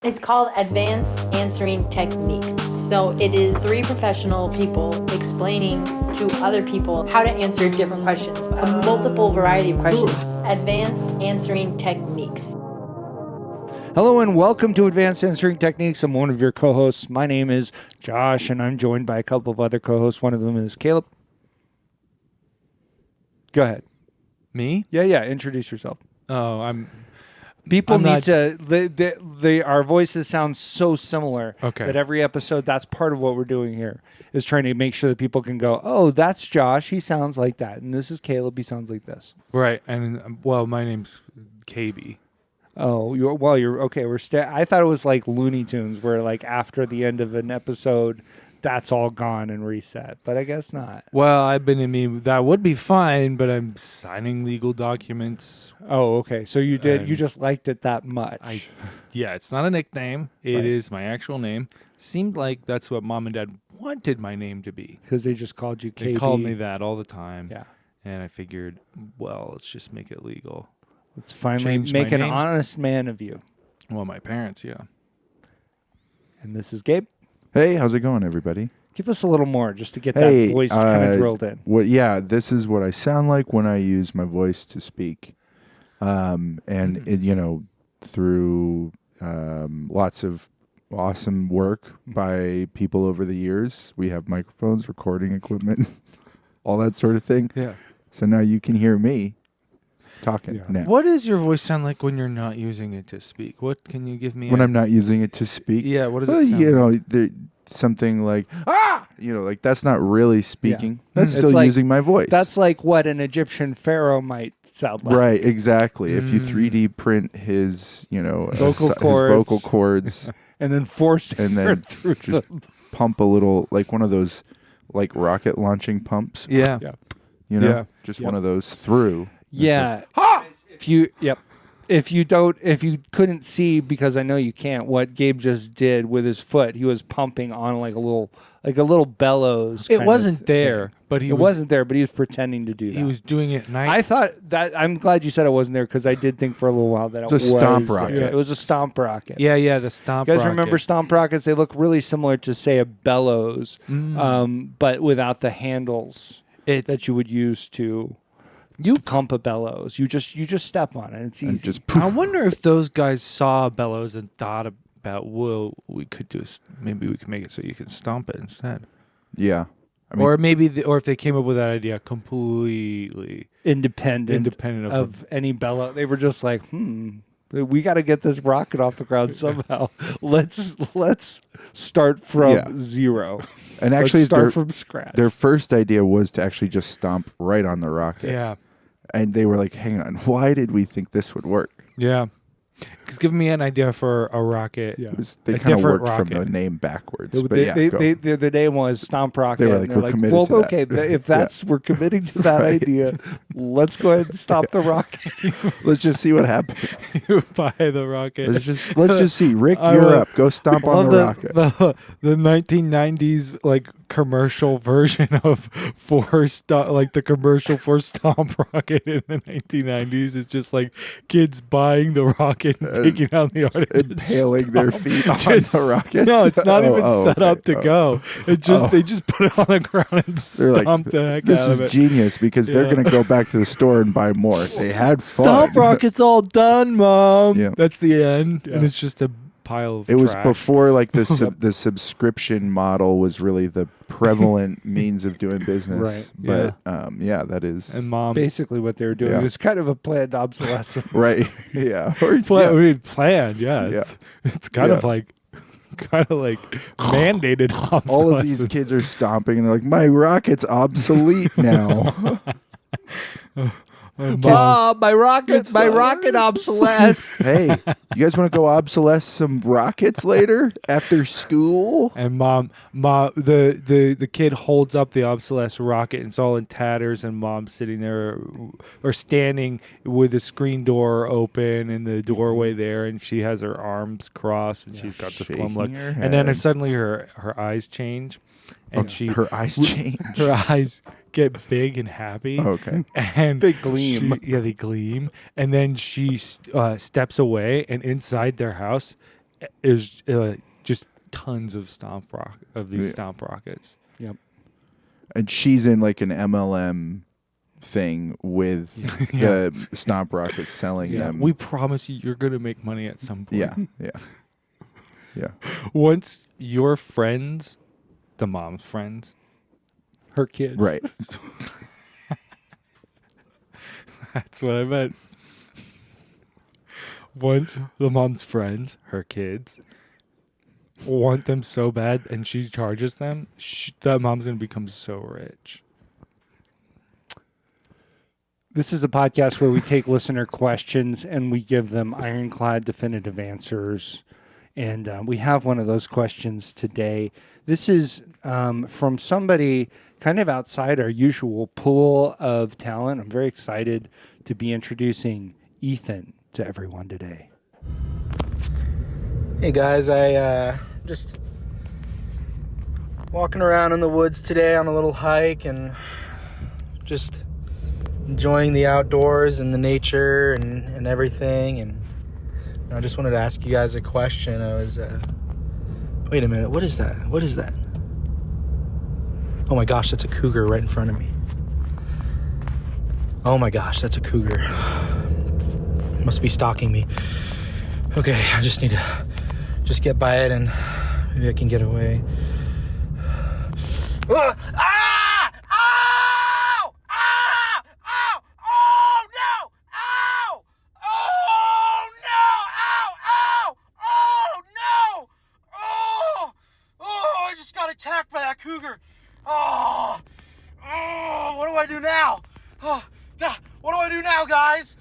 It's called Advanced Answering Techniques. So it is three professional people explaining to other people how to answer different questions, a multiple variety of questions. Advanced Answering Techniques. Hello and welcome to Advanced Answering Techniques. I'm one of your co-hosts. My name is Josh, and I'm joined by a couple of other co-hosts. One of them is Caleb. Go ahead. Me? Yeah. Introduce yourself. Oh, People I'm need not- to. Our voices sound so similar Okay. that every episode, that's part of what we're doing here, is trying to make sure that people can go, oh, that's Josh. He sounds like that. And this is Caleb. He sounds like this. right. And well, my name's Gabe. Oh, you're okay. I thought it was like Looney Tunes, where like after the end of an episode, that's all gone and reset. But I guess not. Well, that would be fine, but I'm signing legal documents. Oh, okay. So you just liked it that much. Yeah, it's not a nickname. It Right. is my actual name. Seemed like that's what mom and dad wanted my name to be. Because they just called you KB. They called me that all the time. Yeah. And I figured, well, let's just make it legal. Let's finally Change make my an name. honest man of you. Well, my parents, yeah. And this is Gabe. Hey, how's it going, everybody? Give us a little more just to get Hey, that voice kind of drilled in. Yeah, this is what I sound like when I use my voice to speak. Through lots of awesome work by people over the years, we have microphones, recording equipment, all that sort of thing. Yeah. So now you can hear me talking Yeah. now. What does your voice sound like when you're not using it to speak? What can you give me? When I'm not using it to speak? Yeah, what does Well, it sound like? something like, like that's not really speaking. That's It's still like- using my voice. That's like what an Egyptian pharaoh might sound like. Right, exactly. If you 3D print his, Vocal cords. his vocal cords, And then force and it then through just them. pump a little, like one of those, like rocket launching pumps. Yeah. Yeah. Yeah. just Yep. one of those through. Yeah. If you couldn't see, because I know you can't, what Gabe just did with his foot, he was pumping on like a little bellows. It kind wasn't of there, thing. but he wasn't there, but he was pretending to do that. He was doing it night. I thought that. I'm glad you said it wasn't there, because I did think for a little while that it It's a was stomp there. rocket. It was a stomp rocket. yeah, the stomp. You guys rocket. remember stomp rockets? They look really similar to, say, a bellows, but without the handles that you would use to pump a bellows. You just step on it. It's easy. And just I wonder if those guys saw bellows and thought about, well, we could do maybe we could make it so you can stomp it instead. yeah. I mean, Or maybe, or if they came up with that idea completely independent of any bellow. They were just like, we got to get this rocket off the ground somehow. Let's start from zero. and actually, Let's start from scratch. their first idea was to actually just stomp right on the rocket. yeah. And they were like, "Hang on, why did we think this would work?" Yeah. Because give me an idea for a rocket. Yeah. They A kind of different worked from the rocket. name backwards. They- But they- yeah, they- go. they- the name was Stomp Rocket. They were and like, they're "We're committed well, to that." okay, if that's we're committing to that Right. idea, let's go ahead and stop the rocket. Let's just see what happens. You buy the rocket. let's just see. Rick, I you're love- up. Go stomp on Love the rocket. the 1990s like commercial version of the commercial for Stomp Rocket in the 1990s is just like kids buying the rocket and taking out the audience. Impaling their feet on Just- the rocket. No, it's not even set okay. up to go. It just they just put it on the ground and They're like, stomp the heck this out is of it. genius because they're going to go back to the store and buy more. They had fun. Stomp Rocket's all done, Mom. Yeah. That's the end, Yeah. and it's just a pile of It was trash. before like the subscription model was really the prevalent means of doing business. Right. But that is And Mom Basically, what they were doing Yeah. was kind of a planned obsolescence. right. Yeah. Or, I mean, planned, yeah. It's kind Yeah. of like mandated obsolescence. all of these kids are stomping and they're like, my rocket's obsolete now. Ah, my rocket obsolete. Hey, you guys want to go obsolesce some rockets later after school? And mom, the kid holds up the obsolescent rocket, and it's all in tatters. And mom's sitting there, or standing with the screen door open in the doorway there, and she has her arms crossed, and she's got this glum shaking look. her And then head. suddenly her eyes change, and Her eyes change. her eyes get big and happy. Okay. And They gleam. they gleam. And then she steps away, and inside their house, is just tons of stomp rockets. Yep. And she's in like an MLM thing with the stomp rockets selling them. We promise you're gonna make money at some point. Yeah. Once your friends, the mom's friends, Her kids. Right. that's what I meant. Once the mom's friends, her kids, want them so bad and she charges them, that mom's going to become so rich. This is a podcast where we take listener questions and we give them ironclad definitive answers. And we have one of those questions today. This is from somebody kind of outside our usual pool of talent. I'm very excited to be introducing Ethan to everyone today. Hey guys, I just walking around in the woods today on a little hike and just enjoying the outdoors and the nature and everything. And I just wanted to ask you guys a question. I was, wait a minute, what is that? What is that? Oh my gosh, that's a cougar right in front of me. Oh my gosh, that's a cougar. Must be stalking me. Okay, I just need to get by it and maybe I can get away. Ah! Ah! Ow! Ah! Ow! Oh no! Ow! Oh no! Ow! Ow! Oh no! Oh! I just got attacked by that cougar. Oh! Oh! What do I do now? Oh, God! What do I do now, guys?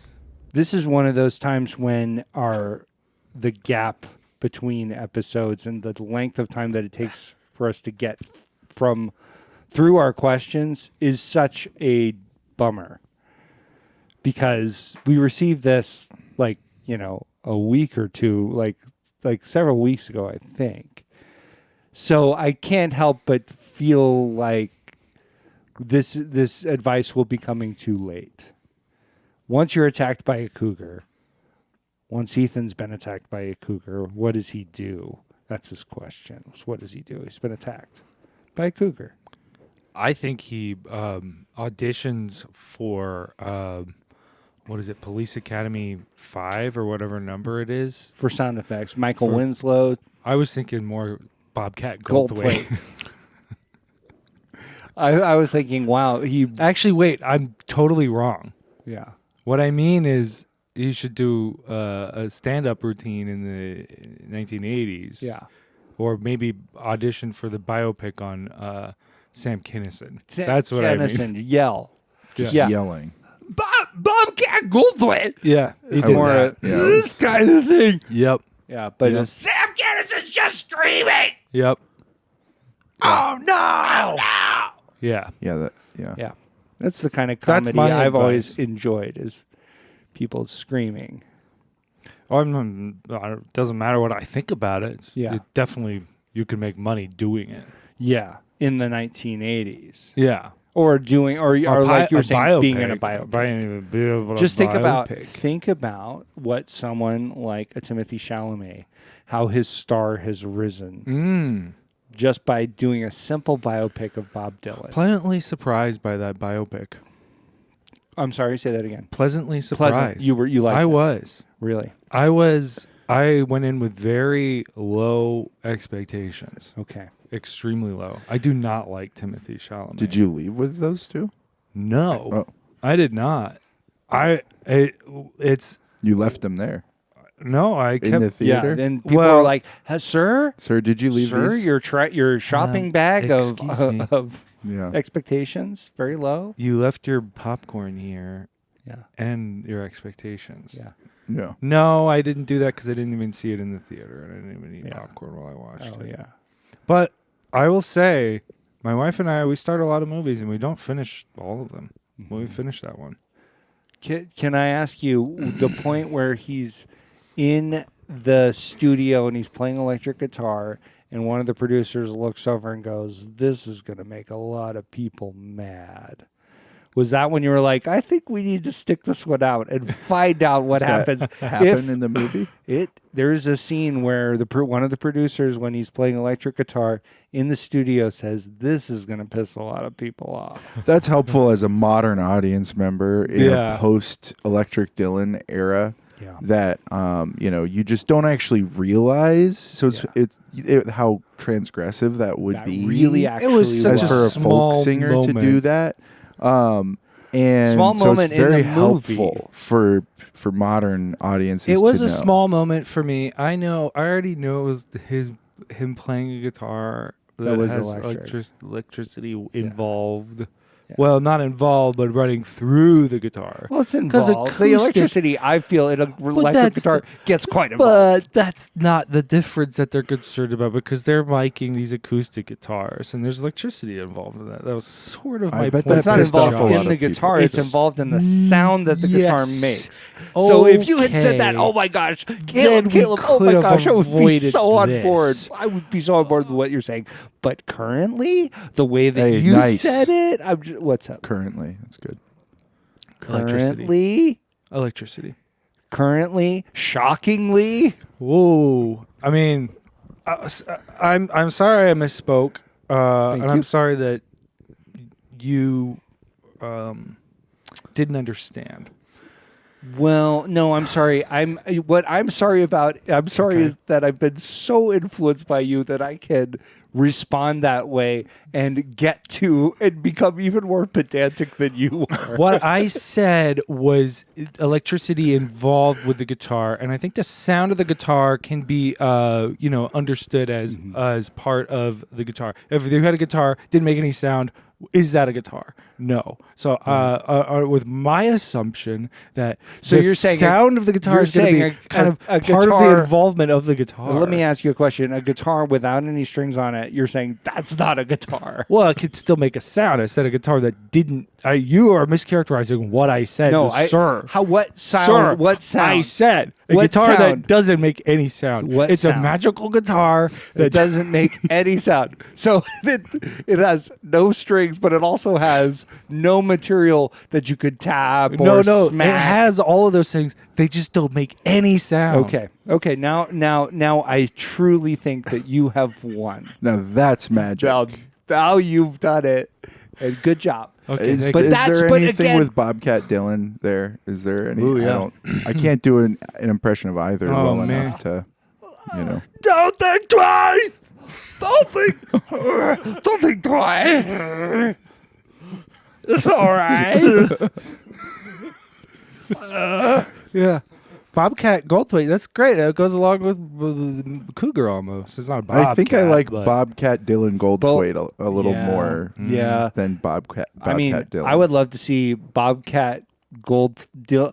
This is one of those times when the gap between episodes and the length of time that it takes for us to get through our questions is such a bummer, because we received this a week or two, like several weeks ago, I think. So I can't help but feel like this advice will be coming too late. Once you're attacked by a cougar, once Ethan's been attacked by a cougar, what does he do? That's his question. What does he do? He's been attacked by a cougar. I think he auditions for, what is it, Police Academy 5 or whatever number it is. For sound effects. Michael Winslow. I was thinking more Bobcat Goldthwait. I was thinking, wow, Actually, wait, I'm totally wrong. Yeah. What I mean is he should do a stand-up routine in the 1980s. Yeah. Or maybe audition for the biopic on Sam Kinison. That's what I mean. Yell. Just Yeah. yelling. Bobcat Goldthwait. Yeah. He did more this kind of thing. Yep. Yeah, but Yep. Sam Kinnison's just screaming. Yep. Oh no! Yeah. Yeah. Yeah. That's the kind of That's comedy my I've advice. always enjoyed, is people screaming. Oh, it doesn't matter what I think about it. Yeah. It definitely, you can make money doing it. Yeah, in the 1980s. Yeah. Or like you were saying, being in a biopic. Just think about what someone like a Timothy Chalamet, how his star has risen just by doing a simple biopic of Bob Dylan. Pleasantly surprised by that biopic. I'm sorry, say that again. Pleasantly surprised. You liked I it. was. Really? I went in with very low expectations. Okay. Extremely low. I do not like Timothy Chalamet. Did you leave with those two? No. Oh. I did not. It's You left them there no, I in kept the theater? Yeah, then people were like, "Sir, Did you leave sir, these? your shopping bag excuse me. of Yeah. expectations very low." you left your popcorn here Yeah. and your expectations. Yeah. Yeah. No, I didn't do that because I didn't even see it in the theater, and I didn't even eat Yeah. popcorn while I watched Oh it. yeah. But I will say, my wife and I, we start a lot of movies, and we don't finish all of them. Mm-hmm. We finish that one. Can I ask you the point where he's in the studio and he's playing electric guitar, and one of the producers looks over and goes, "This is going to make a lot of people mad." Was that when you were like, I think we need to stick this one out and find out what Does that happens? happen in the movie? There's a scene where one of the producers, when he's playing electric guitar in the studio, says this is going to piss a lot of people off. That's helpful as a modern audience member in a post Electric Dylan era. Yeah. That you just don't actually realize. So it's how transgressive that would be. Really, actually, it was such as a for a small folk singer moment. to do that. And Small so moment it's very in the movie. helpful for modern audiences. It was to a know. small moment for me. I already know it was him playing a guitar that was has electric. electricity involved. Well, not involved, but running through the guitar. Well, it's involved. The electricity, I feel, in an electric guitar gets quite involved. But that's not the difference that they're concerned about, because they're miking these acoustic guitars, and there's electricity involved in that. That was sort of I my bet point. It's not pissed off involved a lot in the of people. guitar. It's involved in the sound that the guitar Yes. makes. So if you had said that, Okay. oh my gosh, Then Caleb, we oh my could have gosh, I would be avoided so on board. this. I would be so on board with what you're saying. But currently, the way that Hey, you nice. said it, what's up? Currently, that's good. Electricity. Currently, shockingly, Whoa! I mean, I'm sorry I misspoke, and you. I'm sorry that you didn't understand. well, no, I'm sorry. What I'm sorry about. I'm sorry is that I've been so influenced by you that I can respond that way and get to and become even more pedantic than you are. What I said was electricity involved with the guitar, and I think the sound of the guitar can be, understood as part of the guitar. If you had a guitar, didn't make any sound, is that a guitar? No. So, with my assumption that So the you're saying sound of the guitar you're is going to saying be kind of a part of guitar- the involvement of the guitar. Well, let me ask you a question. A guitar without any strings on it, you're saying that's not a guitar. Well, it could still make a sound. I said a guitar that didn't. You are mischaracterizing what I said, No, sir. What sound? Sir, What sound? I said a What guitar sound? that doesn't make any sound. What it's sound? a magical guitar It that doesn't make any sound. So it has no strings, but it also has no material that you could tap or no, smack. it has all of those things. They just don't make any sound. Okay. Now, I truly think that you have won. Now that's magic. Now you've done it, and good job. Okay, Is, thank But you. is that's- there but anything again- with Bobcat Dylan there? Is there any? Ooh, yeah. I can't do an impression of either Oh, well man. enough to, Don't think twice. Don't think twice. It's all right. Yeah. Bobcat Goldthwait, that's great. That goes along with Cougar almost. It's not a Bobcat. I think I like but- Bobcat Dylan Goldthwait a little Yeah. more Yeah. than Bobcat Dylan. I would love to see Bobcat Dylan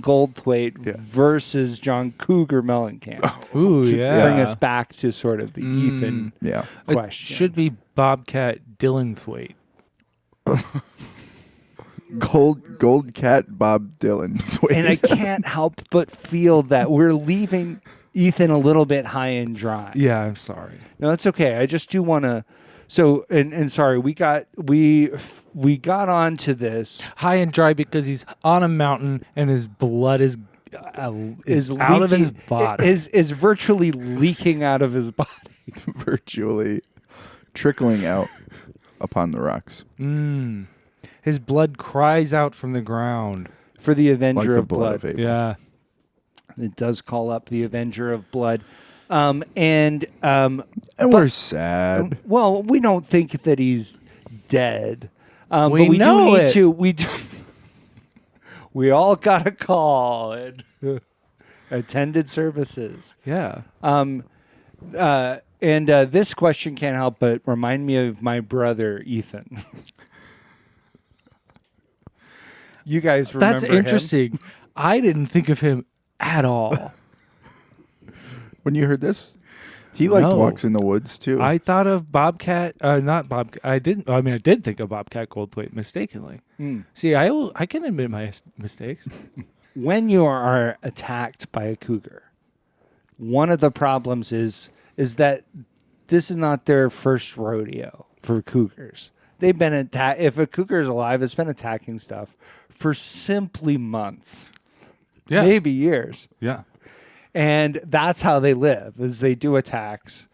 Goldthwait versus John Cougar Mellencamp. Ooh, To yeah. bring us back to sort of the Ethan Yeah. It question. should be Bobcat Dylan Thwaite. Gold Cat Bob Dylan. And I can't help but feel that we're leaving Ethan a little bit high and dry. Yeah, I'm sorry. No, that's okay. I just do want to. So and sorry, we got onto this. High and dry because he's on a mountain and his blood is out of his leaking- body. is virtually leaking out of his body. virtually trickling out upon the rocks. His blood cries out from the ground. For the Avenger Like the of Blood. of April. Yeah. It does call up the Avenger of Blood. And we're sad. well, we don't think that he's dead. We but we know do need it. to. We all got a call and attended services. Yeah. And this question can't help but remind me of my brother Ethan. You guys remember That's him? interesting. I didn't think of him at all. When you heard this, he No. walks in the woods too. I thought of Bobcat, not Bob. I didn't. I mean, I did think of Bobcat Goldthwait mistakenly. See, I can admit my mistakes. When you are attacked by a cougar, one of the problems is that this is not their first rodeo for cougars. they've been if a cougar is alive, it's been attacking stuff for simply months, maybe years. Yeah. And that's how they live, is they do attacks.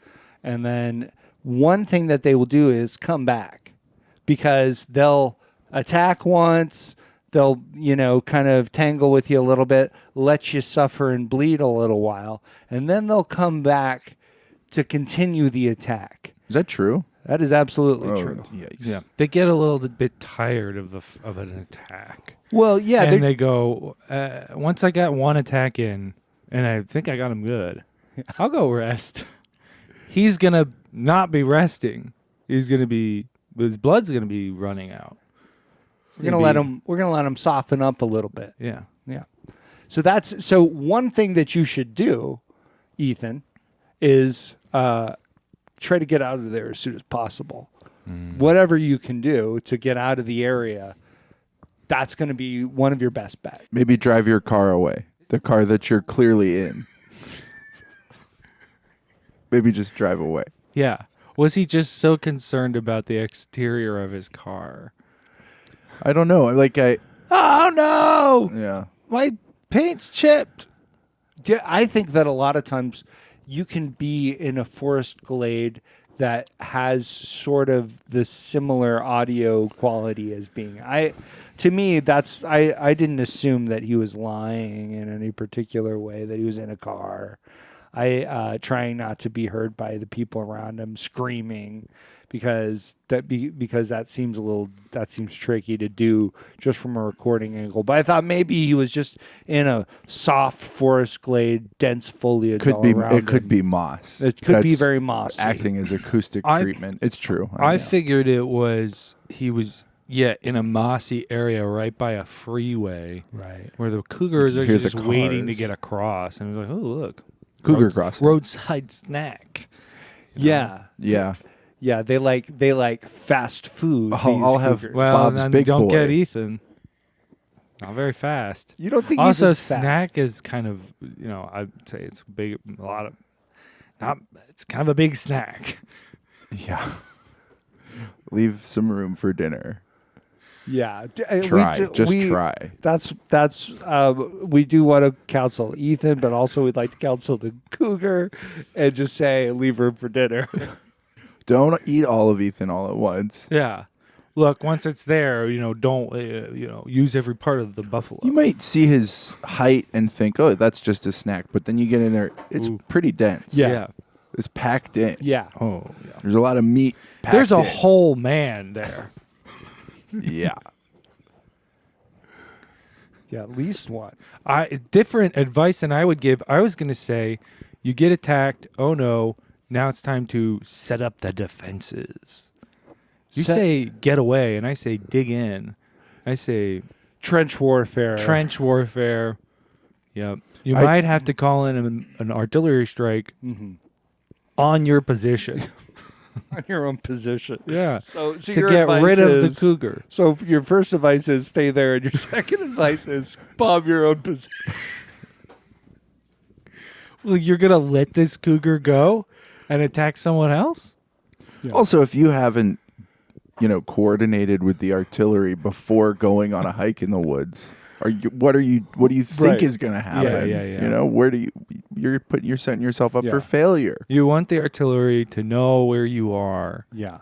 And then one thing that they will do is come back, because they'll attack once, they'll, kind of tangle with you a little bit, let you suffer and bleed a little while, and then they'll come back to continue the attack. Is that true? That is absolutely true. Yikes. Yeah. They get a little bit tired of an attack. Well, yeah. And they go, once I got one attack in, and I think I got him good, I'll go rest. He's going to not be resting. He's going to be, his blood's going to be running out. We're gonna let him soften up a little bit. Yeah. Yeah. So one thing that you should do, Ethan, is try to get out of there as soon as possible. Whatever you can do to get out of the area, that's going to be one of your best bets. Maybe drive your car away. The car that you're clearly in. Maybe just drive away. Yeah. Was he just so concerned about the exterior of his car? I don't know. Oh, no! Yeah. My paint's chipped. Yeah, I think that a lot of times you can be in a forest glade that has sort of the similar audio quality as being. To me, I didn't assume that he was lying in any particular way, that he was in a car. Trying not to be heard by the people around him screaming, because that seems tricky to do just from a recording angle. But I thought maybe he was just in a soft forest glade, dense foliage. It could be moss. It could be very mossy. Acting as acoustic treatment. It's true. I figured he was in a mossy area right by a freeway, right, where the cougars are Hear the just waiting to cars. get across, and it was like, oh look, Cougar crossing. roadside snack. Yeah. Yeah. Yeah, they like fast food. I'll have cougars. Well, Bob's then Big don't Boy. get Ethan. Not very fast. You don't think Also, Ethan's fast? snack is kind of, I'd say it's it's kind of a big snack. Yeah. Leave some room for dinner. Yeah, Try. Try. That's we do want to counsel Ethan, but also we'd like to counsel the cougar, and just say leave room for dinner. Don't eat all of Ethan all at once. Yeah. Look, once it's there, don't use every part of the buffalo. You might see his height and think, oh, that's just a snack. But then you get in there, it's pretty dense. Yeah. It's packed in. Yeah. Oh, yeah. There's a lot of meat packed There's a in. whole man there. Yeah. Yeah, at least one. Different advice than I would give. I was going to say, you get attacked. Oh no! Now it's time to set up the defenses. You say get away, and I say dig in. I say Trench warfare. trench warfare. Yep. You might have to call in an artillery strike on your position. On your own position. Yeah. So to your get advice rid of the is- cougar. So your first advice is stay there, and your second advice is bomb your own position. Well, you're going to let this cougar go and attack someone else? Yeah. Also, if you haven't, coordinated with the artillery before going on a hike in the woods, what do you think Right. is going to happen? Yeah. Where do you're setting yourself up Yeah. for failure. You want the artillery to know where you are Yeah.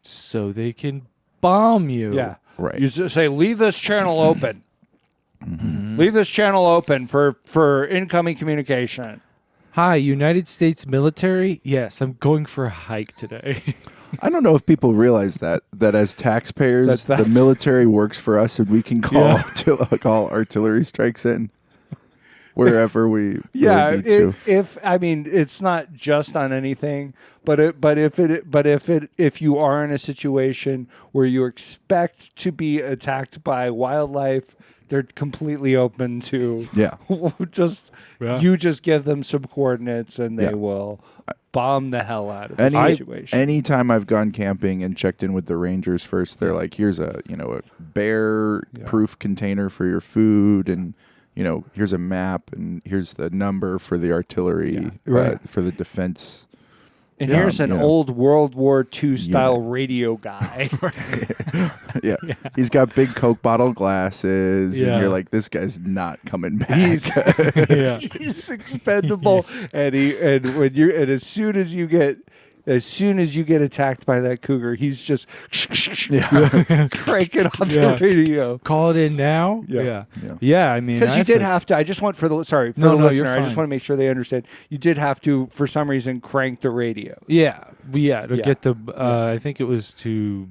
so they can bomb you. Yeah. Right. You just say, leave this channel open. Leave this channel open for incoming communication. Hi, United States military? Yes, I'm going for a hike today. I don't know if people realize that as taxpayers, the That's- military works for us, and we can call call artillery strikes in wherever we Yeah, need to. it's not just on anything, but if you are in a situation where you expect to be attacked by wildlife, they're completely open to Yeah. you just give them some coordinates and they Yeah. will bomb the hell out of the situation. Anytime I've gone camping and checked in with the rangers first, they're like, here's a bear proof container for your food, and here's a map, and here's the number for the artillery, Right. for the defense And Yeah, here's an you know. old World War II style radio guy. Yeah. He's got big Coke bottle glasses, Yeah. and you're like, this guy's not coming back. He's Yeah. he's expendable, and as soon as you get attacked by that cougar, he's just cranking on Yeah. the radio. Call it in now. Yeah. Yeah. I mean, Because you I did feel- have to. I just want for the No, listener. no, you're I just fine. want to make sure they understand. You did have to, for some reason, crank the radio. Yeah, to Yeah. get the. I think it was to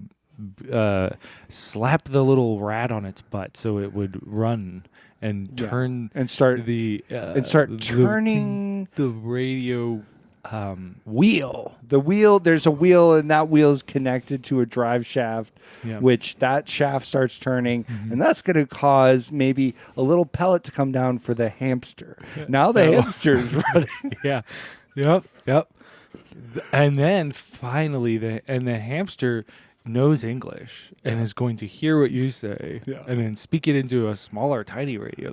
slap the little rat on its butt so it would run and Yeah. turn And start the turning the radio wheel. the wheel. There's a wheel, and that wheel is connected to a drive shaft, Yeah. which that shaft starts turning, and that's going to cause maybe a little pellet to come down for the hamster. Now the hamster is running. Yeah. Yep. And then finally the hamster knows English and is going to hear what you say and then speak it into a smaller tiny radio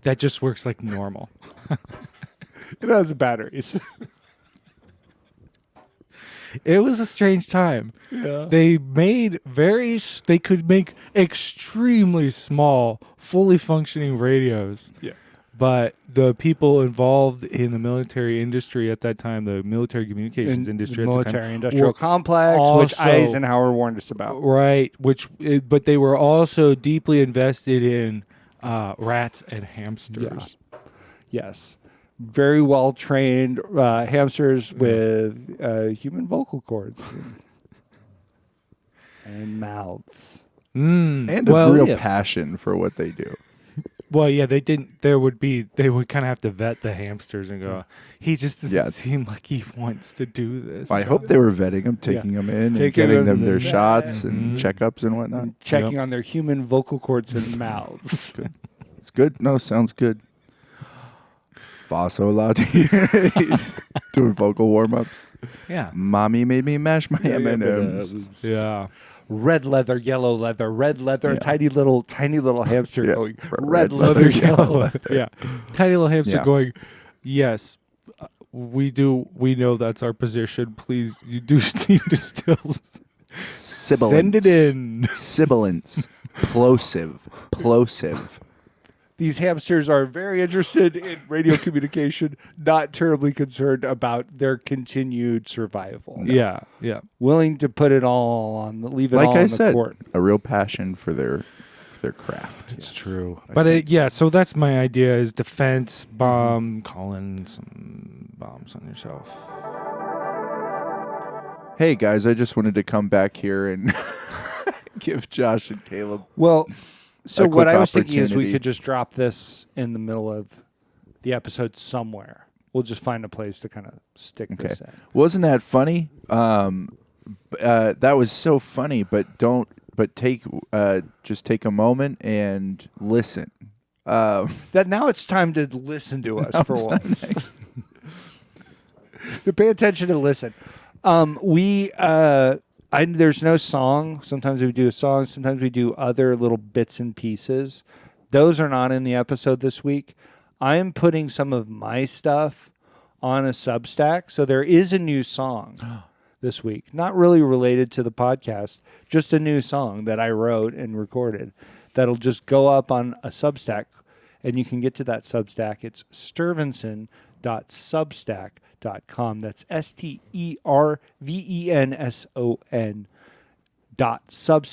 that just works like normal. It has batteries. It was a strange time. Yeah. They could make extremely small, fully functioning radios. Yeah. But the people involved in the military industry at that time, the military communications industry the at the time, military industrial were complex, which also- Eisenhower warned us about. right? But they were also deeply invested in rats and hamsters. Yes. Very well trained hamsters with human vocal cords and mouths. And a Well, real yeah. passion for what they do. Well, yeah, they didn't. They would kind of have to vet the hamsters and go. He just doesn't seem like he wants to do this. I hope they were vetting them, taking them in, and Taking getting them them their in. shots and checkups and whatnot. Checking on their human vocal cords and mouths. It's good. No, sounds good. Faso Lati. He's doing vocal warm-ups. Yeah. Mommy made me mash my M&Ms. Yeah. Red leather, yellow leather, red leather, Yeah. tiny little hamster Yeah. going Red red leather, leather, yellow leather. Yeah. Tiny little hamster Yeah. going, yes, we do. We know that's our position. Please, you do need to still send it in. Sibilance. Plosive. These hamsters are very interested in radio communication, not terribly concerned about their continued survival. Yeah. Yeah. Willing to put it all on, leave it Like all I on said, the court. a real passion for their craft. It's true. But so that's my idea is defense, bomb, calling some bombs on yourself. Hey guys, I just wanted to come back here and give Josh and Caleb. Well, so A what quick I was thinking is we opportunity. could just drop this in the middle of the episode somewhere. We'll just find a place to kind of stick Okay. this in. Wasn't that funny? That was so funny, but just take a moment and listen. That now it's time to listen to us for once. To pay attention and listen. There's no song. Sometimes we do a song. Sometimes we do other little bits and pieces. Those are not in the episode this week. I am putting some of my stuff on a Substack. So there is a new song this week. Not really related to the podcast, just a new song that I wrote and recorded that'll just go up on a Substack. And you can get to that Substack. It's sturvenson.substack.com. That's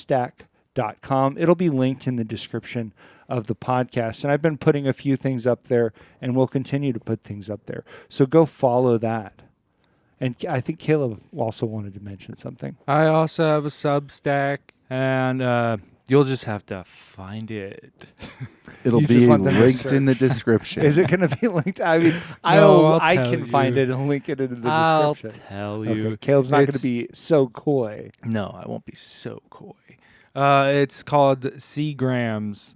STERVENSON.substack.com. It'll be linked in the description of the podcast. And I've been putting a few things up there, and we'll continue to put things up there. So go follow that. And I think Caleb also wanted to mention something. I also have a Substack, and you'll just have to find it. It'll You be just want them to linked in the search. description. Is it going to be linked? I mean, I'll I tell can find you. it and link it in the I'll description. tell you. Okay, Caleb's not going to It's- be so coy. No, I won't be so coy. It's called Seagrams,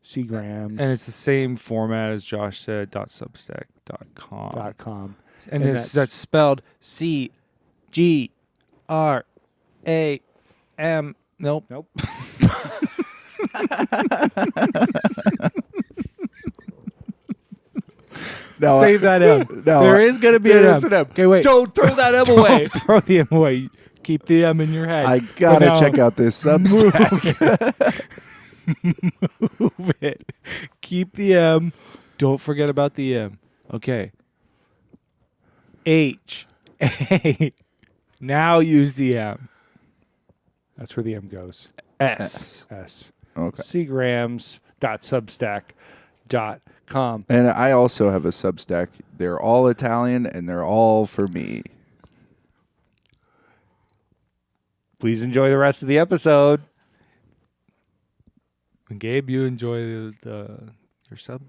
Seagrams. and it's the same format as Josh said, .substack.com. .com. And And that's spelled CGRAM. Nope. Nope. No, Save that M. No, there is going to be There an is M. an M. Okay, wait. Don't throw that M away. Don't throw the M away. Keep the M in your head. I But gotta now check out this Substack. Move it. Keep the M. Don't forget about the M. Okay. H. A. Now use the M. That's where the M goes. S. S. Okay. Seagrams.substack.com. And I also have a Substack. They're all Italian, and they're all for me. Please enjoy the rest of the episode. And Gabe, you enjoy your sub?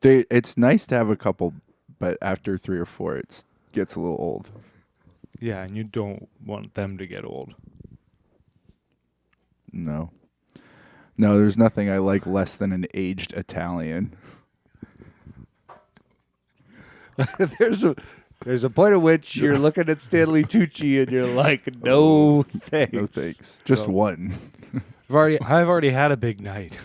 It's nice to have a couple, but after 3 or 4, it gets a little old. Yeah, and you don't want them to get old. No, there's nothing I like less than an aged Italian. There's a point at which you're looking at Stanley Tucci and you're like, no thanks. No thanks. Just one. I've already had a big night.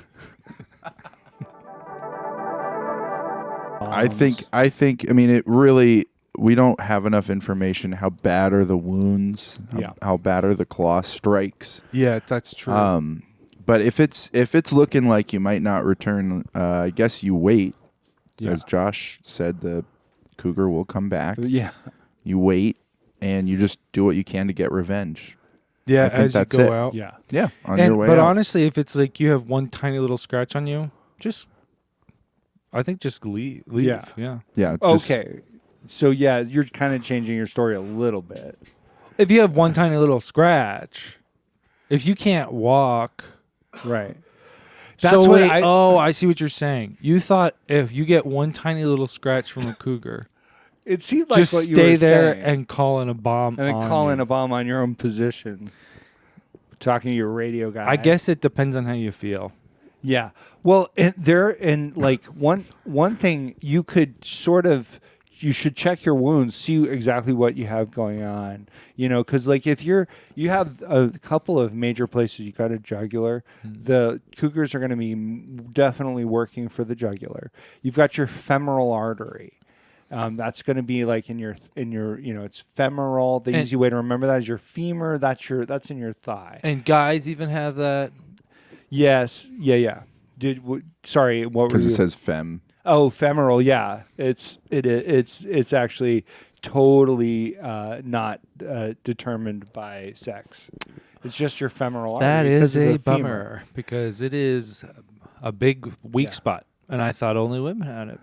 I think. I mean, it really. We don't have enough information. How bad are the wounds? How bad are the claw strikes? Yeah, that's true. But if it's looking like you might not return, I guess you wait. Yeah. As Josh said, the cougar will come back. Yeah. You wait, and you just do what you can to get revenge. yeah, I think as you that's go it. out. Yeah. Yeah, on your way But out. honestly, if it's like you have one tiny little scratch on you, I think just leave. Yeah. Yeah. Yeah. Just, Okay. So, yeah, you're kind of changing your story a little bit. If you have one tiny little scratch, if you can't walk, Right. that's what what I see what you're saying. You thought if you get one tiny little scratch from a cougar, It seemed like just what you stay were there saying. and call in a bomb. And then on call you. in a bomb on your own position. Talking to your radio guy. I guess it depends on how you feel. Yeah. Well, like one thing you could sort of, you should check your wounds, see exactly what you have going on, because like if you have a couple of major places you got a jugular, the cougars are going to be definitely working for the jugular. You've got your femoral artery. That's going to be like in your it's femoral. The easy way to remember that is your femur. That's in your thigh. And guys even have that. Yes. Yeah. Sorry. What were because you? it says fem. Oh, femoral. Yeah. It's actually totally not determined by sex. It's just your femoral artery. That because is of a the femur. bummer because it is a big weak spot, and I thought only women had it.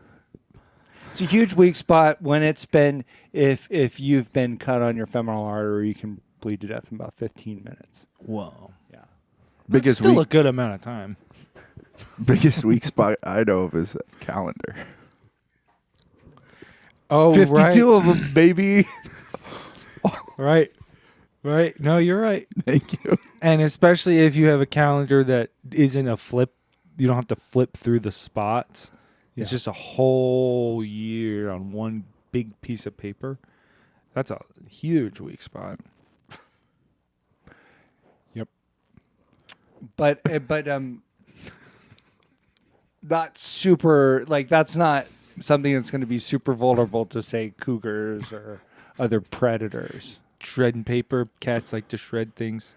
It's a huge weak spot when it's been if you've been cut on your femoral artery, you can bleed to death in about 15 minutes. Whoa. Yeah. That's still a good amount of time. Biggest weak spot I know of is calendar. Oh, 52 of them, baby. right. Right. No, you're right. Thank you. And especially if you have a calendar that isn't a flip, you don't have to flip through the spots. It's just a whole year on one big piece of paper. That's a huge weak spot. Yep. But not super, like that's not something that's going to be super vulnerable to, say, cougars or other predators. Shredding paper, cats like to shred things.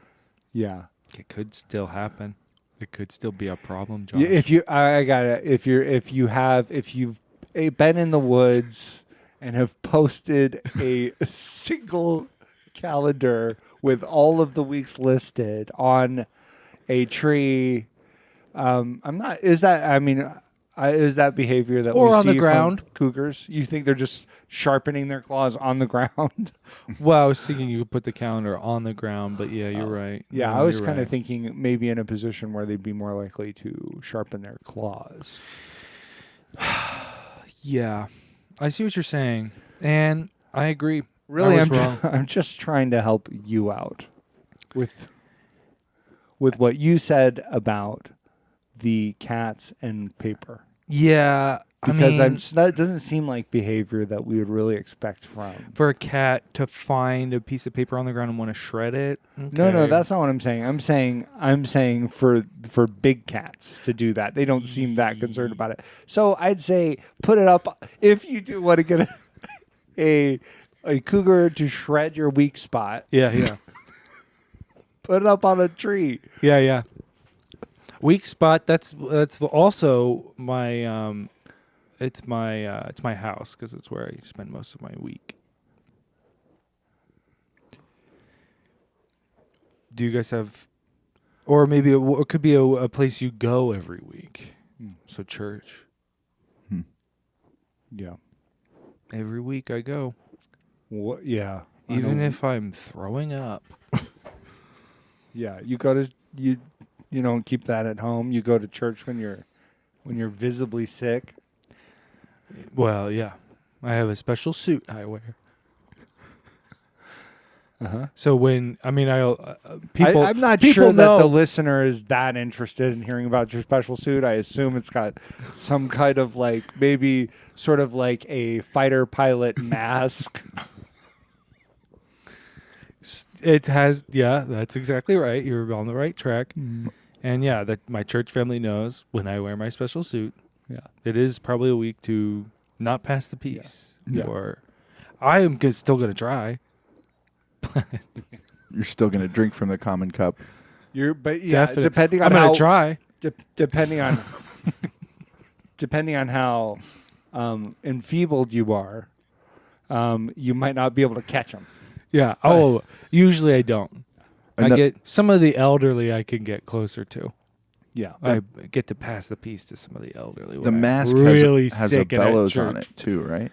Yeah. It could still happen. It could still be a problem, Josh. Yeah, I got it. If you've been in the woods and have posted a single calendar with all of the weeks listed on a tree, is that behavior that Or we on see the from ground. cougars? You think they're just sharpening their claws on the ground? Well, I was thinking you could put the calendar on the ground, but yeah, you're right. Yeah, No, I was you're kind of right. thinking maybe in a position where they'd be more likely to sharpen their claws. Yeah, I see what you're saying, and I agree. Really, I was wrong. I'm just trying to help you out with what you said about the cats and paper. Yeah, Because mean, that doesn't seem like behavior that we would really expect from. for a cat to find a piece of paper on the ground and want to shred it. No, okay. that's not what I'm saying. I'm saying for big cats to do that. They don't seem that concerned about it. So I'd say put it up if you do want to get a cougar to shred your weak spot. Yeah. Put it up on a tree. Yeah. Weak spot. That's also my it's my house because it's where I spend most of my week. Do you guys have, or maybe it could be a place you go every week? So church. Yeah. Every week I go, What? Yeah. even if I'm throwing up. Yeah, you go to you don't keep that at home. You go to church when you're visibly sick. Well, yeah, I have a special suit I wear. So when people, I'm not people sure know. that the listener is that interested in hearing about your special suit. I assume it's got some kind of like maybe sort of like a fighter pilot mask. It has, yeah, that's exactly right. You're on the right track. And yeah, that my church family knows when I wear my special suit. Yeah. It is probably a week to not pass the peace. Yeah. Or I am still going to try. You're still going to drink from the common cup. But Definitely. depending on I'm how going to try. depending on how enfeebled you are, you might not be able to catch them. Yeah. Oh, usually I don't. And I get some of the elderly I can get closer to. Yeah. I get to pass the peace to some of the elderly. The when I'm mask really has a sick and at bellows on church. it too, right?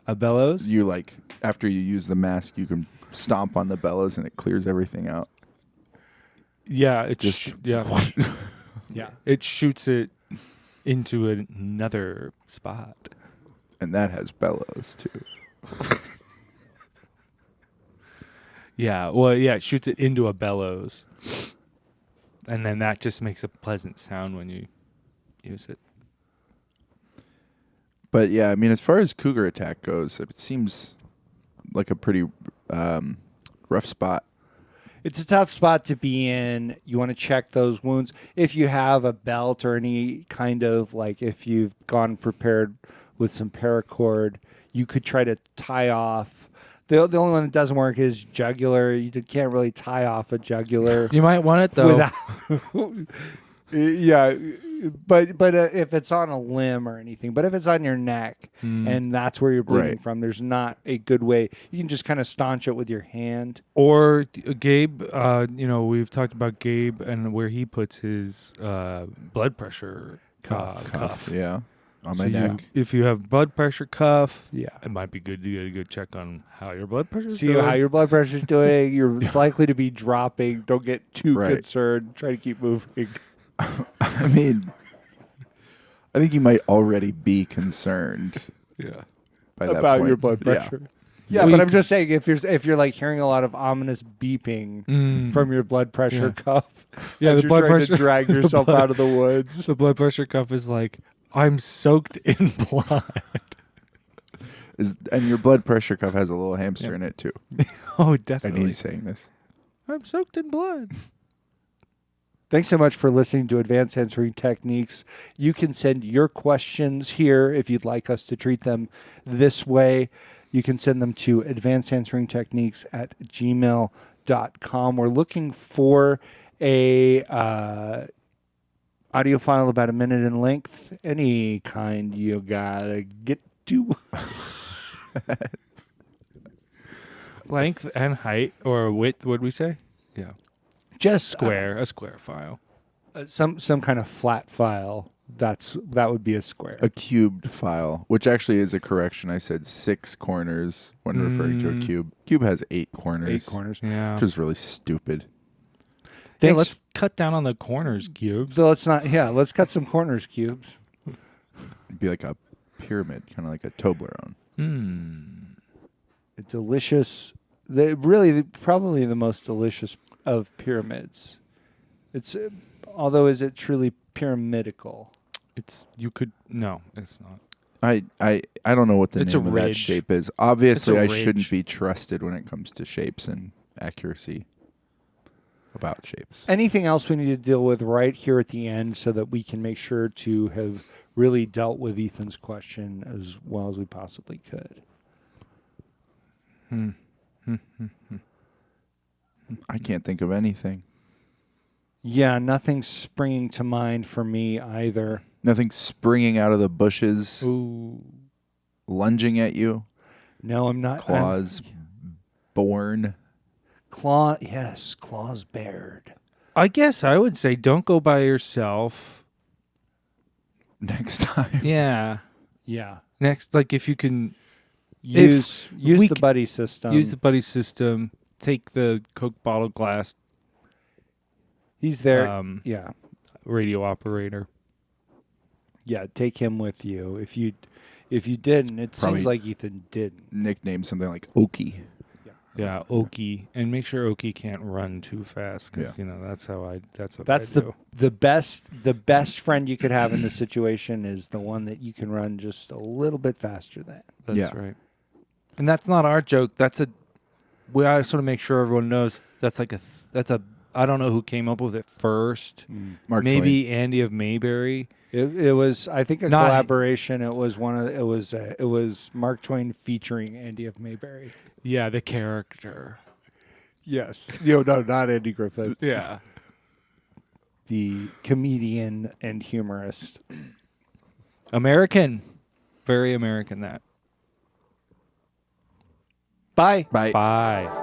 A bellows? You like after you use the mask, you can stomp on the bellows and it clears everything out. Yeah. Yeah. It shoots it into another spot. And that has bellows too. Yeah, well, yeah, it shoots it into a bellows. And then that just makes a pleasant sound when you use it. But yeah, I mean, as far as cougar attack goes, it seems like a pretty rough spot. It's a tough spot to be in. You want to check those wounds. If you have a belt or any kind of like, if you've gone prepared with some paracord, you could try to tie off. The only one that doesn't work is jugular. You can't really tie off a jugular. You might want it, though. Yeah, but if it's on a limb or anything, but if it's on your neck and that's where you're bleeding Right. from, there's not a good way. You can just kind of staunch it with your hand. Or Gabe, we've talked about Gabe and where he puts his blood pressure cuff. Yeah. On So my neck. if you have blood pressure cuff, Yeah. it might be good to get a good check on how your blood pressure is See doing. how your blood pressure's doing. It's likely to be dropping. Don't get too Right. concerned. Try to keep moving. I mean, I think you might already be concerned Yeah. by that About point. your blood Yeah. pressure. Yeah, Well, but you I'm just saying if you're like hearing a lot of ominous beeping from your blood pressure cuff, Yeah, as the you're blood trying pressure- to drag the yourself blood- out of the woods. The blood pressure cuff is like, I'm soaked in blood. And your blood pressure cuff has a little hamster in it too. Oh, And definitely. he's saying this. I'm soaked in blood. Thanks so much for listening to Advanced Answering Techniques. You can send your questions here if you'd like us to treat them this way. You can send them to advancedansweringtechniques@gmail.com. We're looking for a audio file about a minute in length. Any kind you gotta get to. Length and height or width, would we say? Yeah. Just A square file. some kind of flat file. That would be a square. A cubed file, which actually is a correction. I said 6 corners when referring to a cube. Cube has 8 corners. 8 corners. Yeah. Which is really stupid. Yeah, Thanks. let's cut down on the corners, cubes. So let's let's cut some corners, cubes. It'd be like a pyramid, kind of like a Toblerone. A delicious, probably the most delicious of pyramids. It's although is it truly pyramidical? No, it's not. I don't know what the It's a name of that ridge. shape is. Obviously, I It's a shouldn't ridge. be trusted when it comes to shapes and accuracy about shapes. Anything else we need to deal with right here at the end so that we can make sure to have really dealt with Ethan's question as well as we possibly could? I can't think of anything. Yeah, nothing's springing to mind for me either. Nothing springing out of the bushes, Ooh. lunging at you. No, I'm not. Claws born. Claws bared. I guess I would say don't go by yourself. Next time. Yeah. Yeah. Next, like if you can Use we the c- buddy system. use the buddy system, take the Coke bottle glass He's there. yeah, radio operator. Yeah, take him with you. If you didn't, it Probably- seems like Ethan didn't. Nickname something like Okie. Yeah, Okie, and make sure Okie can't run too fast because that's what That's I do. the best friend you could have in the situation is the one that you can run just a little bit faster than. That's Yeah. right. And that's not our joke. We ought to sort of make sure everyone knows that's I don't know who came up with it first. Mark Maybe Andy of Mayberry. It was, I think, a Not- collaboration. It was Mark Twain featuring Andy of Mayberry. Yeah, the character. Yes. No, not Andy Griffith. Yeah. The comedian and humorist. American. Very American, that. Bye. Bye. Bye.